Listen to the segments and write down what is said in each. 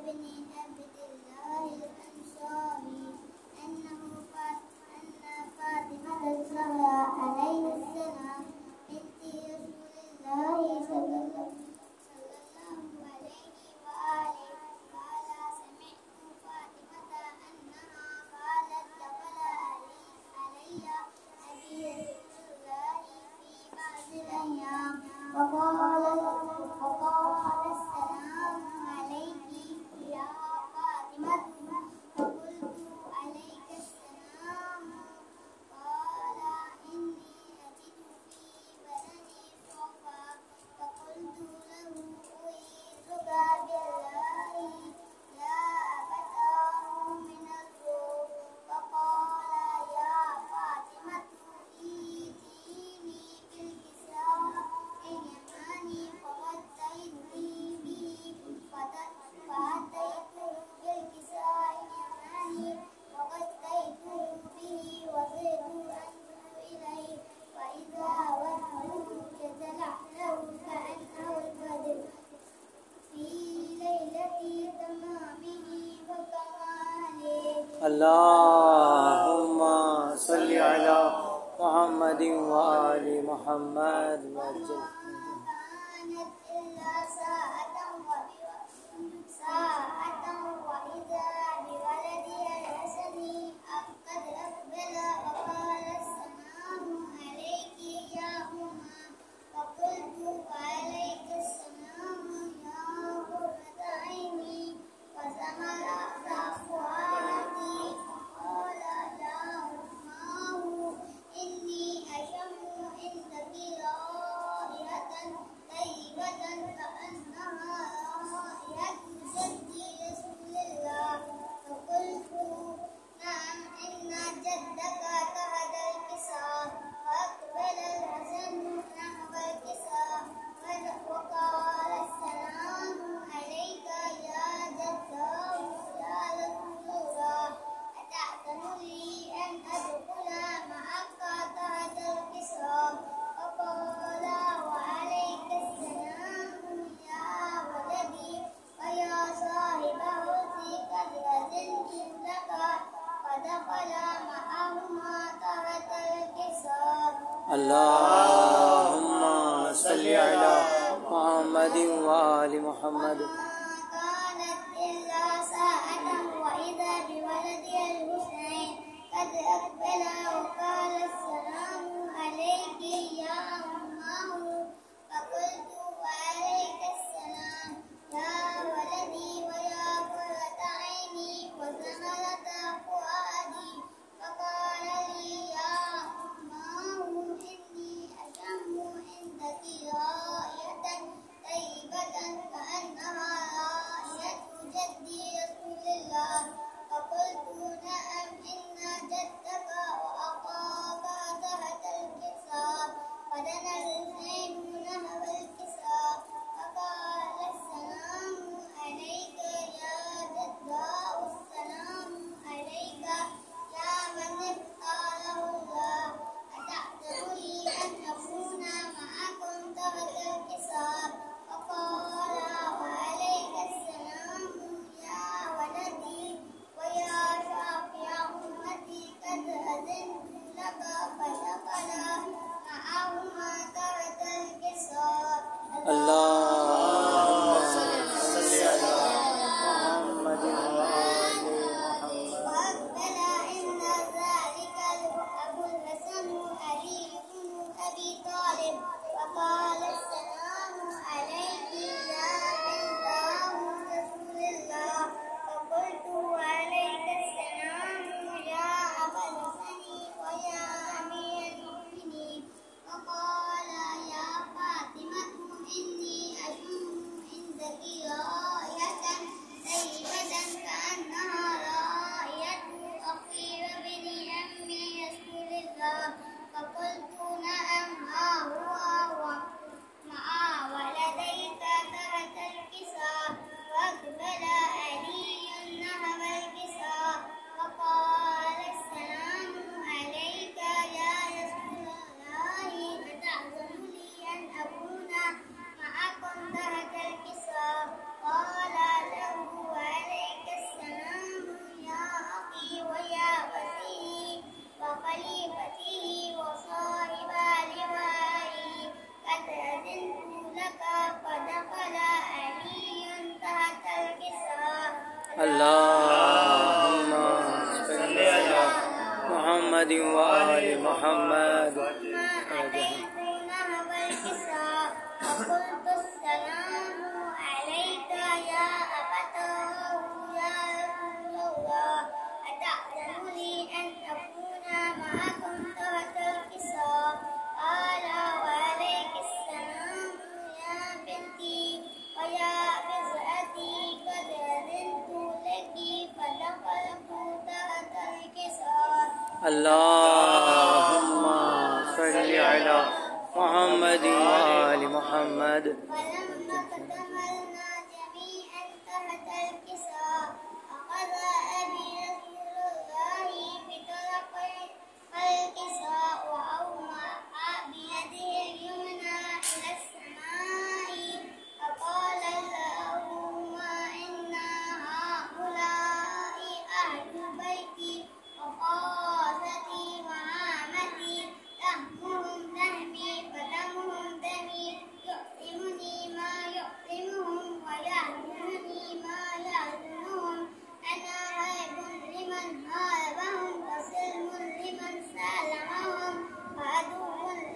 بن عبد الله الأنصاري أن فاطمة الزهراء عليه السلام بنت رسول الله صلى الله عليه وآله قال سمعت فاطمة أنها قالت دخل علي أبي رسول الله في بعض الأيام فقال السلام عليك يا فاطمة فقلت عليك السلام قال إني أجد في بدني ضعفا فقلت له أعيذك بالله لا أبتاه من الروح فقال يا فاطمة ائتيني بالكساء اليماني فأتيته بالكساء اليماني وغطيته به وزدت أنظر إليه فإذا وجهه يتلألأ كأنه البدر في ليلة تمامه وكماله. اللهم صل على محمد وآل محمد وجل. كانت إلا ساعة وإذا بولدي الحسن قد أقبل وقال السلام عليك يا أمه فقلت وعليك السلام يا قرة عيني فزمر فؤادي فقال يا أمه إني أشم عندك رائحة طيبة كأنها رائحة جدي رسول الله فقلت نعم إن جدك تحت الكساء فأقبل الحسن نحو الكساء وقال السلام عليك يا جداه يا رسول الله أتأذن لي أن أدخل معك تحت الكساء فقال وعليك السلام يا ولدي ويا صاحب حوضي قد أذنت لك فدخل معهما تحت الكساء. اللهم صل على محمد وآل محمد. كانت إلا ساعة وإذا بولدي الحسين قد أقبل وقال السلام عليك يا أمه فقلت وعليك السلام يا ولدي ويا قرة عيني وثمرة فؤادي فقال لي يا أمه إني أشم عندك رائحة طيبة كأنها رائحة جدي رسول الله فقلت نعم إن جدك اللهم صل على محمد وآل محمد. أتيت نهب الكساء وقلت السلام عليك يا أبتاه يا رسول الله أتأذن لي أن أكون معكم تحت الكساء؟ قال وعليك السلام يا بنتي ويا بضعتي قد أذنت لك فدخلت تحت الكساء. اللهم صل على محمد وآل محمد. فلما اكتملنا جميعا تحت الكساء أخذ أبي رسول الله بطرف الكساء وأومأ بيده اليمنى إلى السماء فقال اللهم إن هؤلاء أهل بيتي وخاصتي وعامتي لحمهم لحمي فدمهم دمي يؤلمني ما يؤلمهم ويحزنني ما يحزنهم أنا هارب لمن هاربهم وسلم لمن سالمهم وعدو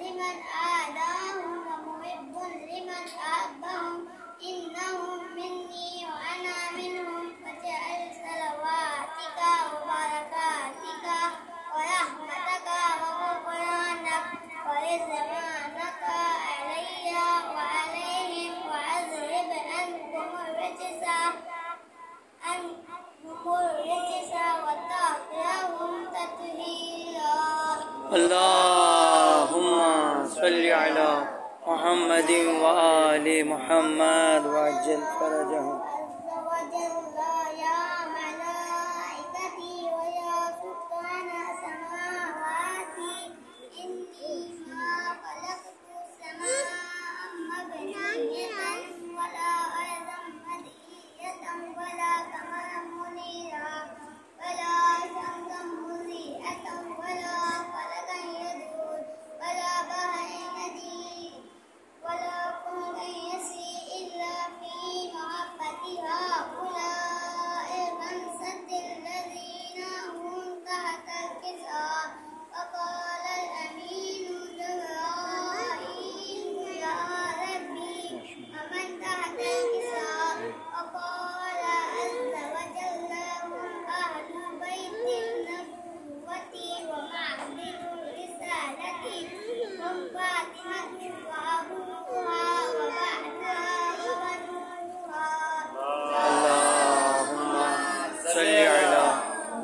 لمن عاداهم ومحب لمن أحبهم إنهم مني وأنا منهم فاجعل صلواتك وبركاتك ورحمتك وغفرانك ورضوانك علي وعليهم وأذهب عنكم الرجس وطهرهم تطهيرا. اللهم صل على محمد وآل محمد وعجل فرجهم. عز وجل يا ملائكتي ويا سلطان سماواتي إني ما خلقت السماء مبنية ولا أرضا مدئية ولا قمرا منيرا ولا شمسا مضيئة ولا فلكا يدور ولا بحرا يجري ولا كل يسري إلا في محبة هؤلاء الخمسة الذين هم تحت الكساء. فقال الأمين جبرائيل يا ربي ومن تحت الكساء؟ فقال عز وجل هم أهل بيت النبوة ومعبد الرسالة هم فاطمة وأبوها وبعدها وبنوها. اللهم صل على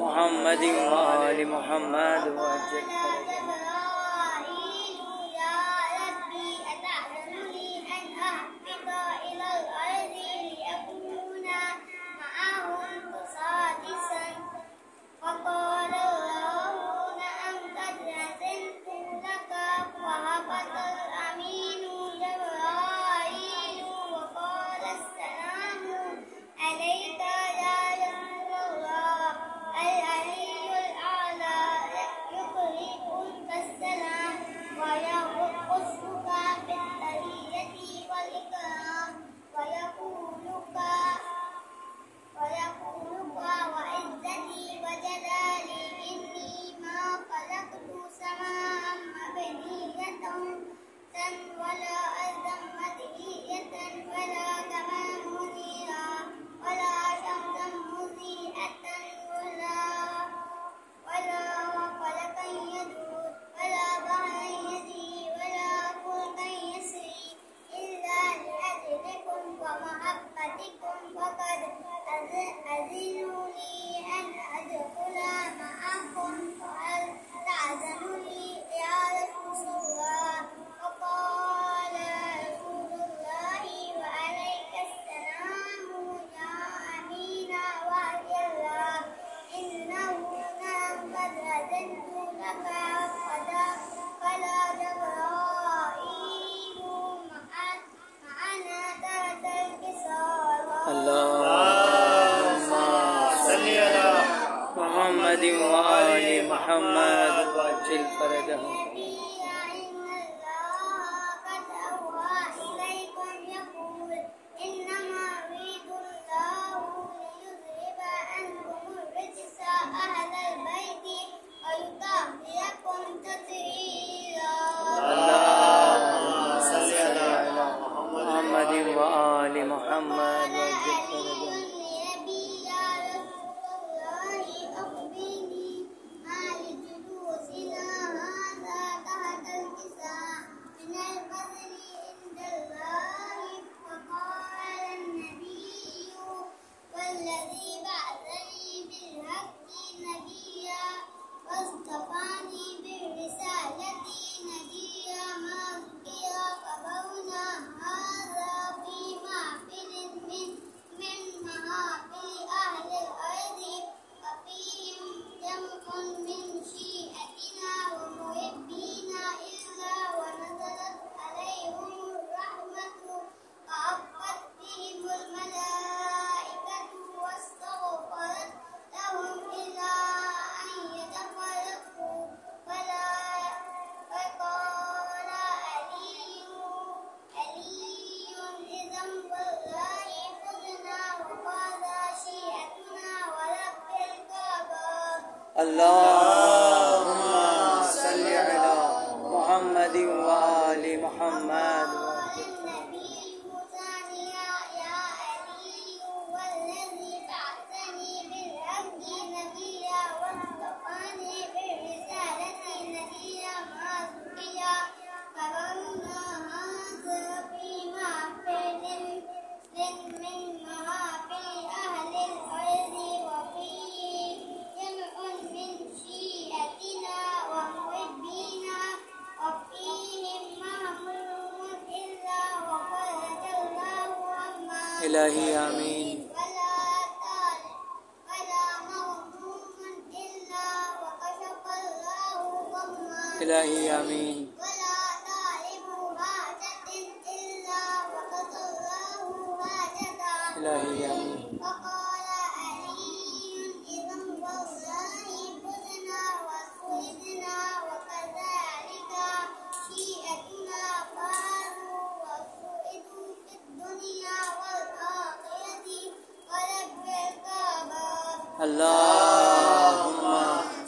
محمد وآل محمد وعجل فرجهم. جبرائيل يا ربي أتأذن لي أن أهبط إلى الأرض لأكون معهم سادسا؟ فقال الله نعم قد أذنت لك. فهبط الأمين جبرائيل وقال السلام عليك يا رسول الله العلي الأعلى يقرئك السلام ويخصك بالتحية والإكرام ويقولك وعزتي وجلالي إني ما خلقت سماء مبنية ولا أرضا مدئية ولا قمرا منيرا ولا شمسا مضيئة ولا فلكا يدور ولا بحرا يجري ولا فلكا يسري إلا لأجلكم ومحبتكم فقد أذنوا لي أن أدخل معكم فهل تأذن لي يا رسول الله؟ فقال رسول الله وعليك السلام يا أمين وعي الله إنه نعم قد أذنت لك. فلا جبرائيل معنا تحت الكساء. اللهم صل على محمد وآل محمد وعجل فرجهم. إن الله قد أوحى إليكم يقول إنما يريد الله ليذهب अल्लाहुम्मा सल्लि अला मुहम्मद व आलि मुहम्मद। इलाही आमीन। इलाही आमीन। इलाही आमीन। अल्लाहुम्मा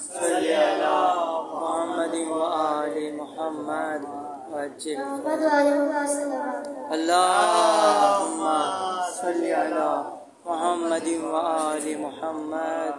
सल्लि अला मुहम्मद व आलि मुहम्मद वअज्जिल। अल्लाहुम्मा सल्लि अला मुहम्मद व आलि मुहम्मद अल्लाहुम्मा सल्लि अला मुहम्मद व आलि मुहम्मद।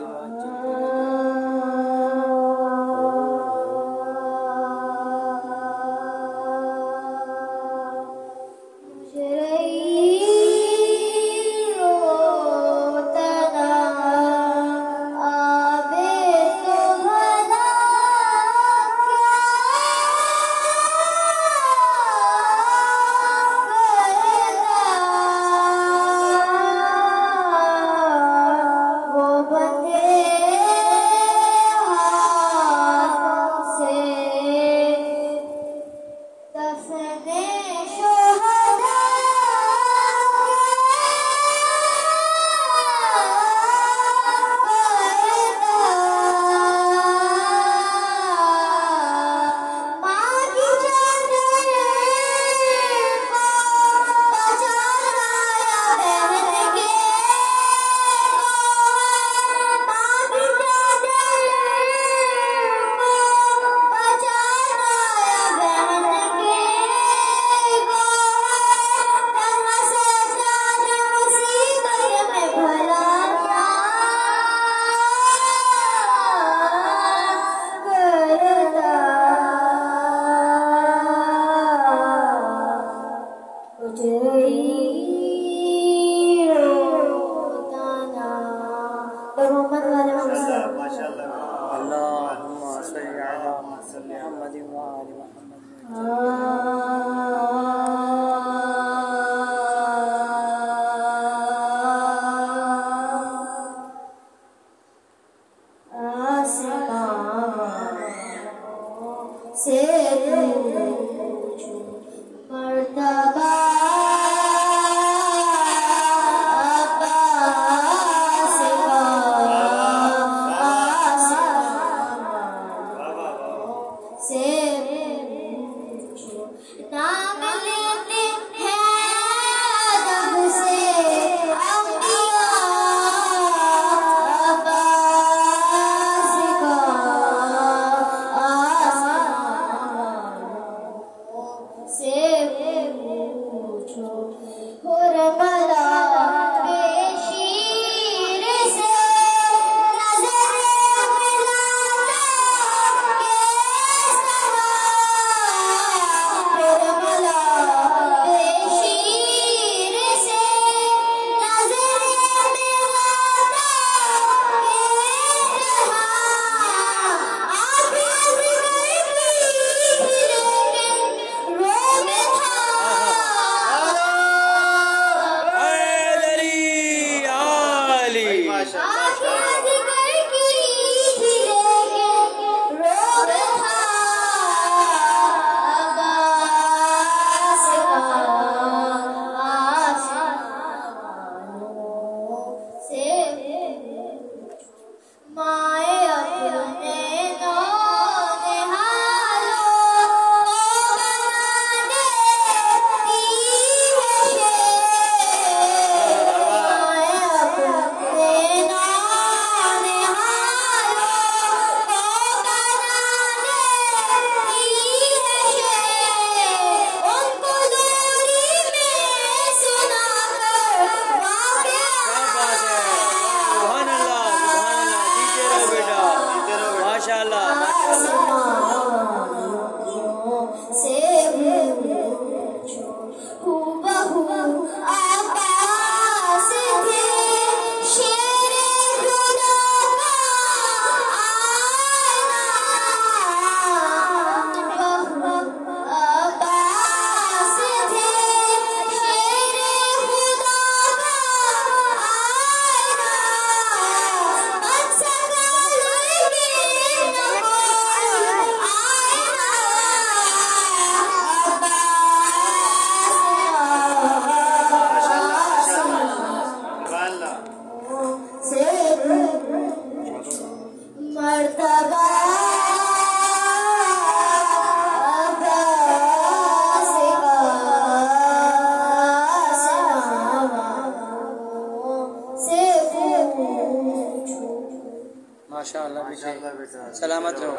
माशाअल्लाह माशाअल्लाह बेटा। सलामत रहो।